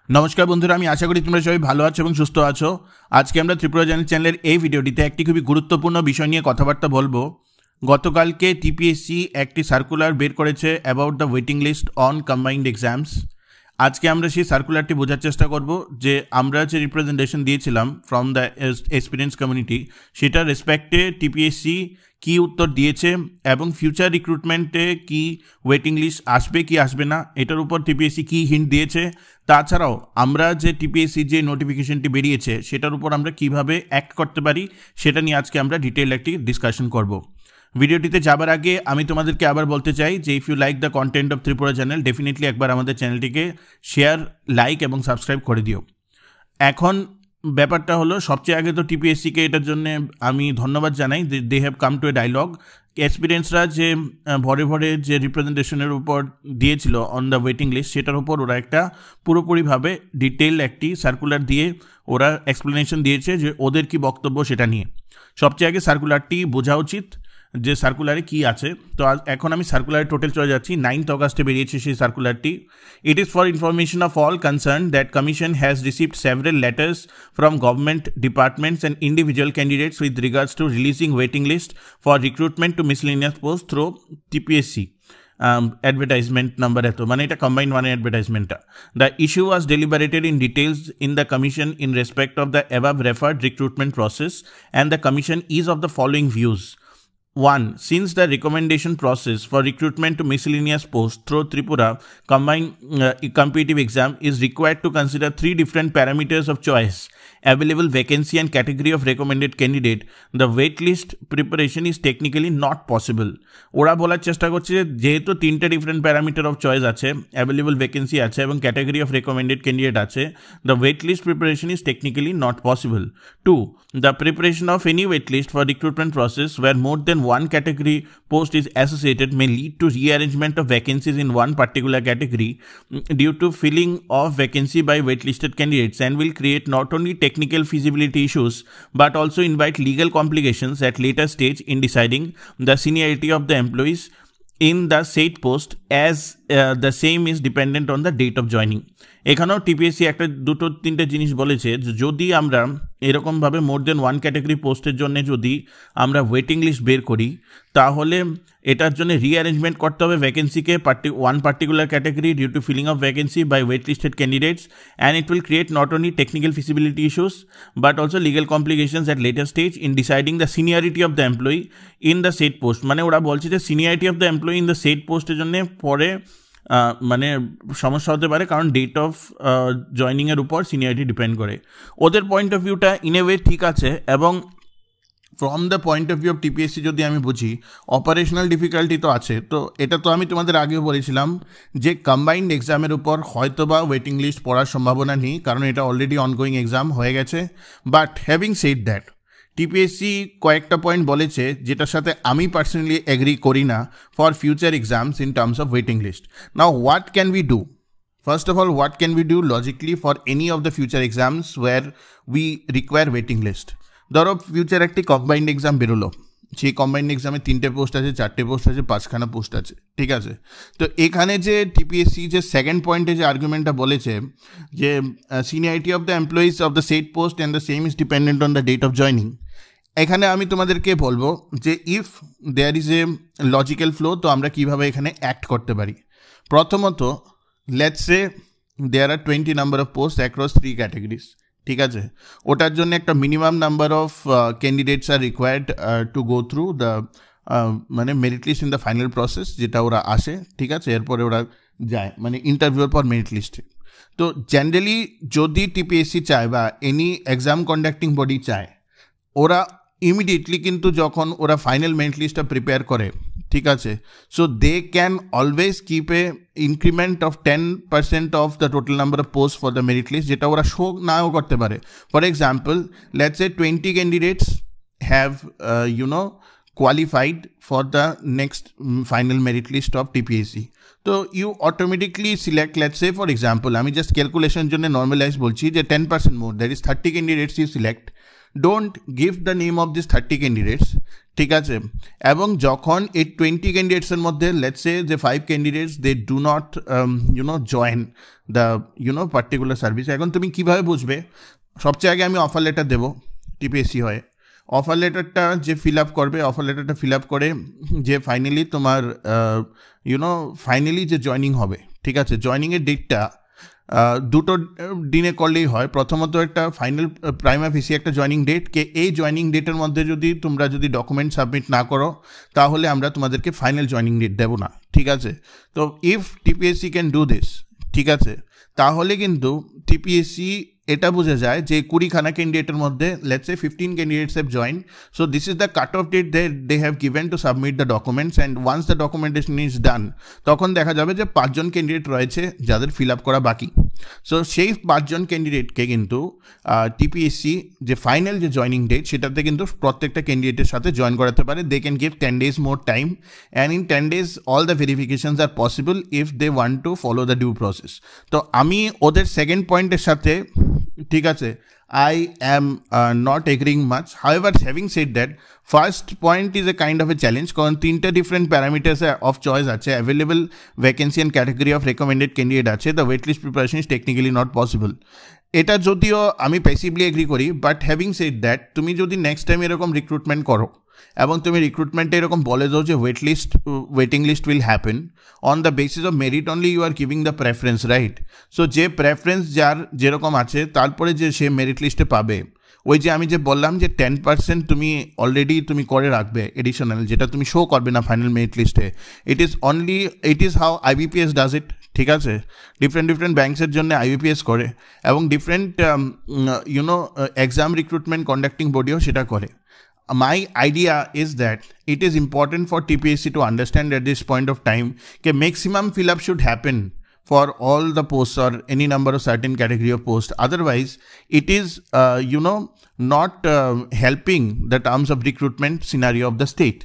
नमस्कार बंधुरा आमी आशा करी तुम्हारा सबाई भालो आछो एबं सुस्थ आछो। आज के आमरा त्रिपुरा जर्नी चैनेलेर এই ভিডিওটিতে একটি খুবই গুরুত্বপূর্ণ বিষয় নিয়ে কথাবার্তা বলবো। গতকালকে টিপিএসসি একটি সার্কুলার বের করেছে about the waiting list on combined exams. আজকে আমরা সেই সার্কুলারটি বোঝার চেষ্টা করব যে আমরা যে রিপ্রেজেন্টেশন দিয়েছিলাম ফ্রম দ্য এক্সপিরিয়েন্স কমিউনিটি সেটার রেসপেক্টে টিপিএসসি কি উত্তর দিয়েছে এবং ফিউচার রিক্রুটমেন্টে কি ওয়েটিং লিস্ট আসবে কি আসবে না এটার উপর টিপিএসসি কি হিন্ট দিয়েছে, তাছাড়াও আমরা যে টিপিএসসি যে নোটিফিকেশনটি বেরিয়েছে সেটার উপর আমরা কিভাবে অ্যাক্ট করতে পারি সেটা নিয়ে আজকে আমরা ডিটেইল একটি ডিসকাশন করব। ভিডিওটিতে যাবার আগে আমি তোমাদেরকে আবার বলতে চাই যে if you like the content of Tripura channel definitely একবার আমাদের চ্যানেলটিকে শেয়ার, লাইক এবং সাবস্ক্রাইব করে দিও। এখন ব্যাপারটা হলো সবচেয়ে আগে তো টিপিএসসিকে এটার জন্য আমি ধন্যবাদ জানাই, they have come to a dialogue. এক্সপিরিয়েন্সরা যে ভরে ভরে যে রিপ্রেজেন্টেশনের উপর দিয়েছিল অন দ্য ওয়েটিং লিস্ট সেটার উপর ওরা একটা পুরোপুরিভাবে ডিটেইল একটি সার্কুলার দিয়ে ওরা এক্সপ্লেনেশন দিয়েছে যে ওদের কি বক্তব্য সেটা নিয়ে। সবচেয়ে আগে সার্কুলারটি বোঝা উচিত যে সার্কুলারে কি আছে। তো এখন আমি সার্কুলারে টোটাল চলে যাচ্ছি। 9th অগাস্টে বেরিয়েছে সেই সার্কুলারটি। It is for information of all concern that commission has received several letters from government departments and individual candidates with regards to releasing waiting list for recruitment to miscellaneous post through TPSC advertisement number এত মানে এটা combined মানে অ্যাডভার্টাইজমেন্টটা। The issue was deliberated in details in the commission in respect of the above referred recruitment process and the commission is of the following views. 1. Since the recommendation process for recruitment to miscellaneous posts through Tripura combined competitive exam is required to consider 3 different parameters of choice: available vacancy and category of recommended candidate, the wait list preparation is technically not possible. ওরা বলার চেষ্টা করছে যে যেহেতু 3টে different parameter of choice আছে, available vacancy আছে এবং ক্যাটাগরি অফ রেকমেন্ডেড ক্যান্ডিডেট আছে, the wait list preparation is technically not possible. 2. The preparation of any wait list for recruitment process where more than one category post is associated may lead to rearrangement of vacancies in one particular category due to filling of vacancy by waitlisted candidates and will create not only technical feasibility issues but also invite legal complications at later stage in deciding the seniority of the employees in the said post as the same is dependent on the date of joining. এখানেও TPSC একটা দুটো তিনটে জিনিস বলেছে যদি আমরা এরকমভাবে মোর দেন one category পোস্টের জন্য যদি আমরা ওয়েটিং লিস্ট বের করি তাহলে এটার জন্য রিঅ্যারেঞ্জমেন্ট করতে হবে ভ্যাকেন্সিকে one particular category due to filling of vacancy by wait listed candidates and it will create not only technical feasibility issues but also legal complications at later stage in deciding the seniority of the employee in the set post. মানে ওরা বলছে যে seniority of the employee in the said পোস্টের জন্য পরে মানে সমস্যা হতে পারে কারণ ডেট অফ জয়নিংয়ের উপর সিনিয়রিটি ডিপেন্ড করে। ওদের পয়েন্ট অফ ভিউটা ইন এ ওয়ে ঠিক আছে এবং from the point of view of TPSC যদি আমি বুঝি অপারেশনাল ডিফিকাল্টি তো আছে। তো এটা তো আমি তোমাদের আগেও বলেছিলাম যে কম্বাইন্ড এক্সামের উপর হয়তো বা ওয়েটিং লিস্ট পড়ার সম্ভাবনা নেই কারণ এটা অলরেডি অনগোয়িং এক্সাম হয়ে গেছে। But having said that TPSC কয়েকটা পয়েন্ট বলেছে যেটার সাথে আমি পার্সোনালি এগ্রি করি না for future exams in terms of waiting list. Now what can we do? First of all, what can we do logically for any of the future exams where we require waiting list? ধরো future একটি combined exam বেরোলো, সেই combined এক্সামে 3টে post আছে, 4টে post আছে, 5খানা post আছে, ঠিক আছে। তো এখানে যে টিপিএসসি যে সেকেন্ড পয়েন্টে যে আর্গুমেন্টটা বলেছে যে seniority of the employees of the set post and the same is dependent on the date of joining, এখানে আমি তোমাদেরকে বলবো যে if there is a logical flow তো আমরা কীভাবে এখানে অ্যাক্ট করতে পারি। প্রথমত let's say there are 20 number of posts across 3 categories, ঠিক আছে। ওটার জন্য একটা minimum number of candidates are required to go through the মানে merit list in the final process যেটা ওরা আসে, ঠিক আছে। এরপরে ওরা যায় মানে ইন্টারভিউর পর মেরিট লিস্টে। তো জেনারেলি যদি টিপিএসসি চায় বা এনি এক্সাম কন্ডাক্টিং বডি চায় ওরা ইমিডিয়েটলি কিন্তু যখন ওরা ফাইনাল মেরিট লিস্টটা প্রিপেয়ার করে, ঠিক আছে, so they can always keep a increment of 10% of the total number of post for the merit list যেটা ওরা শো নাও করতে পারে। For example let's say 20 candidates have qualified for the next final merit list of TPSC. So you automatically select, let's say for example, আমি just calculation জন্য normalize বলছি যে 10% more, that is 30 candidates you select, don't give the name of this 30 candidates, ঠিক আছে? এবং যখন এই 20 ক্যান্ডিডেটসের মধ্যে লেটস সে যে 5 candidates they do not join the particular service, এখন তুমি কীভাবে বুঝবে? সবচেয়ে আগে আমি অফার লেটার দেবো টিপিএসসি হয়ে। অফার লেটারটা যে ফিল আপ করবে, অফার লেটারটা ফিল আপ করে যে ফাইনালি তোমার ফাইনালি যে জয়নিং হবে, ঠিক আছে, জয়নিংয়ের ডেটটা দুটো দিনে করলেই হয়। প্রথমত একটা ফাইনাল প্রাইমা ফেসি একটা জয়নিং ডেট, কে এই জয়নিং ডেটের মধ্যে তোমরা যদি ডকুমেন্ট সাবমিট না করো তাহলে আমরা তোমাদেরকে ফাইনাল জয়নিং ডেট দেবো না, ঠিক আছে? তো if TPSC can do this, ঠিক আছে, তাহলে কিন্তু টিপিএসসি এটা বোঝা যায় যে 20খানা ক্যান্ডিডেটের মধ্যে let's say 15 candidates have join, so this is the cut off date they have given to submit the documents, and once the documentation is done তখন দেখা যাবে যে 5 জন ক্যান্ডিডেট রয়েছে যাদের ফিল আপ করা বাকি। সো সেই 5 জন ক্যান্ডিডেটকে কিন্তু টিপিএসসি যে ফাইনাল যে জয়নিং ডেট সেটাতে কিন্তু প্রত্যেকটা ক্যান্ডিডেটের সাথে জয়েন করাতে পারে। They can give 10 days more time, and in 10 days all the verifications are possible if they want to follow the due process. তো আমি ওদের সেকেন্ড পয়েন্টের সাথে, ঠিক আছে, I am not agreeing much. However, having said that, first point is a kind of a challenge কারণ 3টা different parameters of choice আছে, available vacancy and category of recommended candidate আছে, the waitlist preparation is technically not possible. এটা যদিও আমি passively agri করি, but having said that তুমি যদি নেক্সট টাইম এরকম রিক্রুটমেন্ট করো এবং তুমি রিক্রুটমেন্টে এরকম বলে দাও যে waiting list will happen on the basis of merit only, you are giving the preference, right? So যে প্রেফারেন্স যার যেরকম আছে তারপরে যে সে মেরিট লিস্টে পাবে, ওই যে আমি যে বললাম যে 10% তুমি অলরেডি তুমি করে রাখবে এডিশনাল, যেটা তুমি শো করবে না ফাইনাল মেরিট লিস্টে, it is how IBPS does it, ঠিক আছে? ডিফারেন্ট ব্যাঙ্কসের জন্য আইবিপিএস করে এবং ডিফারেন্ট এক্সাম রিক্রুটমেন্ট কন্ডাক্টিং বডিও সেটা করে। My idea is that it is important for TPSC to understand at this point of time that maximum fill up should happen for all the posts or any number of certain category of posts. Otherwise, it is not helping the terms of recruitment scenario of the state.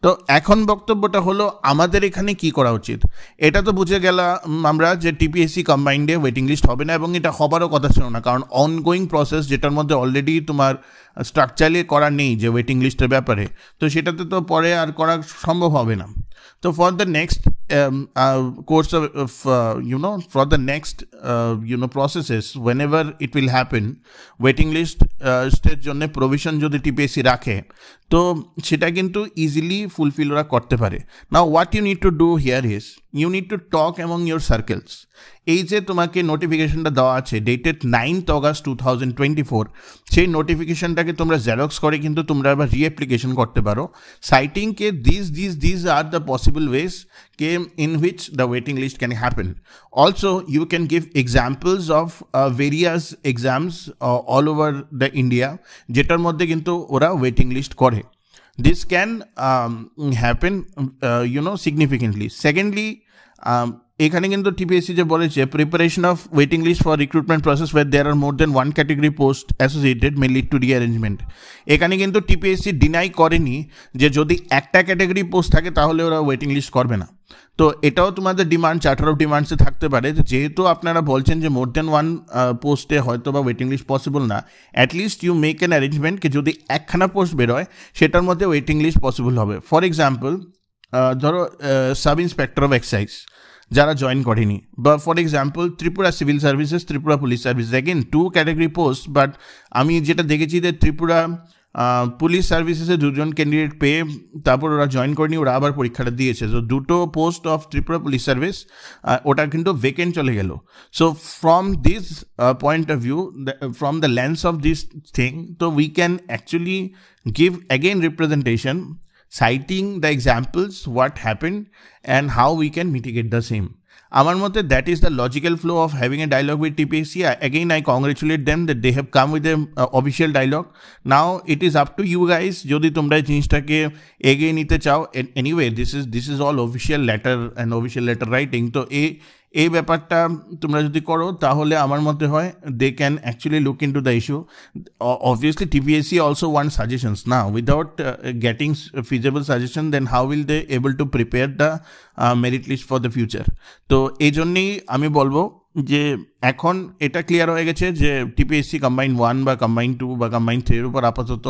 তো এখন বক্তব্যটা হলো আমাদের এখানে কি করা উচিত। এটা তো বুঝে গেলাম আমরা যে টিপিএসসি কম্বাইন্ডে ওয়েটিং লিস্ট হবে না, এবং এটা হবারও কথা ছিল না, কারণ অনগোয়িং প্রসেস যেটার মধ্যে অলরেডি তোমার স্ট্রাকচারলি করা নেই যে ওয়েটিং লিস্টের ব্যাপারে, তো সেটাতে তো পরে আর করা সম্ভব হবে না। তো for the next course of for the next processes, whenever it will happen, waiting list এর জন্য প্রভিশন যদি টিপিএসসি রাখে তো সেটা কিন্তু ইজিলি ফুলফিল ওরা করতে পারে। Now what you need to do here is you need to talk among your circles. এই যে তোমাকে নোটিফিকেশনটা দেওয়া আছে ডেটেড 9th August 2024, সেই নোটিফিকেশনটাকে তোমরা জেরক্স করে কিন্তু তোমরা আবার রিঅ্যাপ্লিকেশন করতে পারো, সাইটিং কে this are the possible ways in which the waiting list can happen. Also, you can give examples of various exams all over the India যেটার মধ্যে কিন্তু ওরা waiting list করে। This can happen significantly. Secondly, এখানে কিন্তু TPSC যে বলেছে preparation of waiting list for recruitment process where there are more than 1 category post associated may lead to rearrangement. এখানে কিন্তু টিপিএসসি ডিনাই করেনি যে যদি একটা ক্যাটেগরি পোস্ট থাকে তাহলে ওরা ওয়েটিং লিস্ট করবে না। তো এটাও তোমাদের ডিমান্ড, চার্টার অফ ডিমান্ডসে থাকতে পারে, যেহেতু আপনারা বলছেন যে মোর দেন 1 পোস্টে হয়তো বা ওয়েটিং লিস্ট পসিবল না, at least you make an arrangement কি যদি একখানা পোস্ট বেরোয় সেটার মধ্যে ওয়েটিং লিস্ট পসিবল হবে। ফর এক্সাম্পল, ধরো সাব ইন্সপেক্টর অফ এক্সাইজ যারা জয়েন করেনি, বা for example Tripura civil services, Tripura police services, again 2 category post, but আমি যেটা দেখেছি যে ত্রিপুরা পুলিশ সার্ভিসেসে 2 জন ক্যান্ডিডেট পেয়ে তারপর ওরা জয়েন করেনি, ওরা আবার পরীক্ষাটা দিয়েছে। তো 2টো post of Tripura police service ওটা কিন্তু ভেকেন্ট চলে গেল। So from this point of view, from the lens of this thing, তো we can actually give again representation citing the examples what happened and how we can mitigate the same. আমার মতে that is the logical flow of having a dialogue with TPSC. Again, I congratulate them that they have come with a official dialogue. Now it is up to you guys যদি তোমরা জিনিসটাকে এগিয়ে নিতে চাও। Anyway, this is all official letter and official letter writing. তো এই ব্যাপারটা তোমরা যদি করো তাহলে আমার মতে হয় they can actually look into the issue. Obviously TPSC also want suggestions না, without getting feasible suggestion then how will they able to prepare the merit list for the future. তো এই জন্যেই আমি বলবো যে এখন এটা ক্লিয়ার হয়ে গেছে যে টিপিএসসি কম্বাইন 1 বা কম্বাইন 2 বা কম্বাইন 3 এর উপর আপাতত,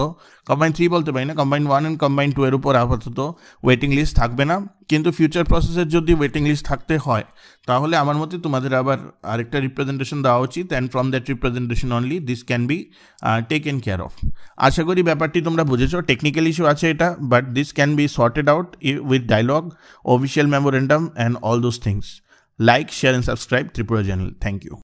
কম্বাইন 3 বলতে পারি না, কম্বাইন 1 অ্যান্ড কম্বাইন 2 এর উপর আপাতত ওয়েটিং লিস্ট থাকবে না। কিন্তু ফিউচার প্রসেসের যদি ওয়েটিং লিস্ট থাকতে হয় তাহলে আমার মতে তোমাদের আবার আরেকটা রিপ্রেজেন্টেশন দেওয়া উচিত, and from that representation only this can be taken care of. আশা করি ব্যাপারটি তোমরা বুঝেছো। টেকনিক্যাল ইস্যু আছে এটা, but this can be sorted out with dialogue, official memorandum and all those things. Like, share and subscribe Tripura channel. Thank you.